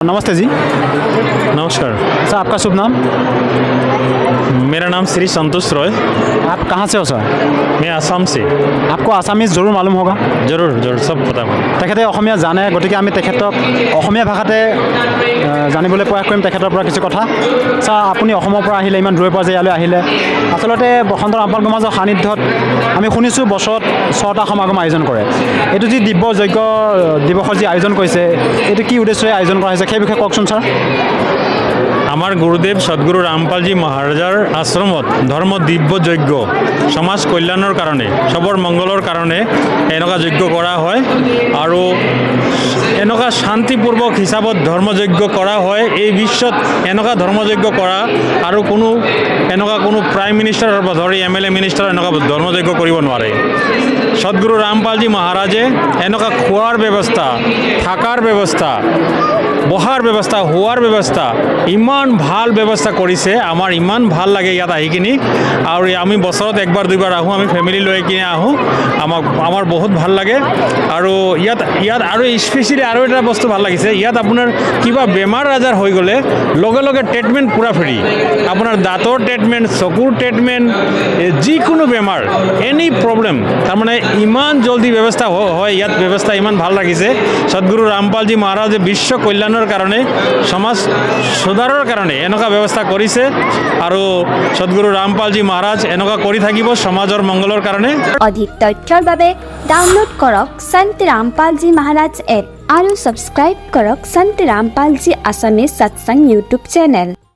नमस्ते जी। नमस्कार। सर आपका शुभ नाम? मेरा नाम श्री संतोष रॉय। आप कहाँ से हो सर? मैं आसाम से। आपको आसामीज जरूर मालूम होगा। जरूर जरूर सब पता पाম। তেখেতে অসমীয়া জানে, গতিকে আমি তেখেতক অসমীয়া ভাষাতে জানিবলৈ প্ৰয়াস কৰিম তেখেতৰ পৰা কিছু কথা। ছাৰ আপুনি অসমৰ পৰা আহিলে, ইমান দূৰৰ পৰা যে ইয়ালৈ আহিলে, আচলতে বসন্ত ৰামপাল সমাজৰ সান্নিধ্যত আমি শুনিছোঁ বছৰত 6টা সমাগম আয়োজন কৰে। এইটো যি দিব্য যজ্ঞ দিৱসৰ যি আয়োজন কৰিছে, এইটো কি উদ্দেশ্যৰে আয়োজন কৰা হৈছে সেই বিষয়ে কওকচোন ছাৰ। আমাৰ গুৰুদেৱ সদগুৰু ৰামপালজী মহাৰাজাৰ আশ্ৰমত ধৰ্ম দিব্য যজ্ঞ সমাজ কল্যাণৰ কাৰণে সবৰ মংগলৰ কাৰণে এনেকুৱা যজ্ঞ কৰা হয় আৰু এনেকুৱা শান্তিপূৰ্বক হিচাপত ধৰ্মযজ্ঞ কৰা হয়। এই বিশ্বত এনেকুৱা ধৰ্মযজ্ঞ কৰা আৰু এনেকুৱা কোনো প্ৰাইম মিনিষ্টাৰৰ পৰা ধৰি MLA মিনিষ্টাৰ এনেকুৱা ধৰ্মযজ্ঞ কৰিব নোৱাৰে। সদগুৰু ৰামপালজী মহাৰাজে এনেকুৱা খোৱাৰ ব্যৱস্থা, থাকাৰ ব্যৱস্থা, বহাৰ ব্যৱস্থা, হোৱাৰ ব্যৱস্থা, ইমান ভাল ব্যৱস্থা কৰিছে। আমাৰ ইমান ভাল লাগে ইয়াত আহি কিনি, আৰু আমি বছৰত একবাৰ দুইবাৰ আহোঁ, আমি ফেমিলি লৈ কিনে আহোঁ। আমাৰ বহুত ভাল লাগে। আৰু ইয়াত আৰু স্পেচিয়েলি আৰু এটা বস্তু ভাল লাগিছে, ইয়াত আপোনাৰ কিবা বেমাৰ আজাৰ হৈ গ'লে লগে লগে ট্ৰিটমেণ্ট পূৰা ফ্ৰী। আপোনাৰ দাঁতৰ ট্ৰিটমেণ্ট, চকুৰ ট্ৰিটমেণ্ট, যিকোনো বেমাৰ, এনি প্ৰব্লেম, তাৰমানে ইমান জলদি ব্যৱস্থা হয় ইয়াত। ব্যৱস্থা ইমান ভাল লাগিছে। সদগুৰু ৰামপালজী মহাৰাজে বিশ্ব কল্যাণৰ কাৰণে, সমাজ সুধাৰৰ কাৰণে এনেকুৱা ব্যৱস্থা কৰিছে, আৰু সদগুৰু ৰামপালজী মহাৰাজ এনেকুৱা কৰি থাকিব সমাজৰ মংগলৰ কাৰণে। অধিক তথ্যৰ বাবে ডাউনলোড কৰক সন্ত ৰামপালজী মহাৰাজ এপ আৰু ছাবস্ক্ৰাইব কৰক সন্ত ৰামপালজী আছামিজ সৎসংগ ইউটিউব চেনেল।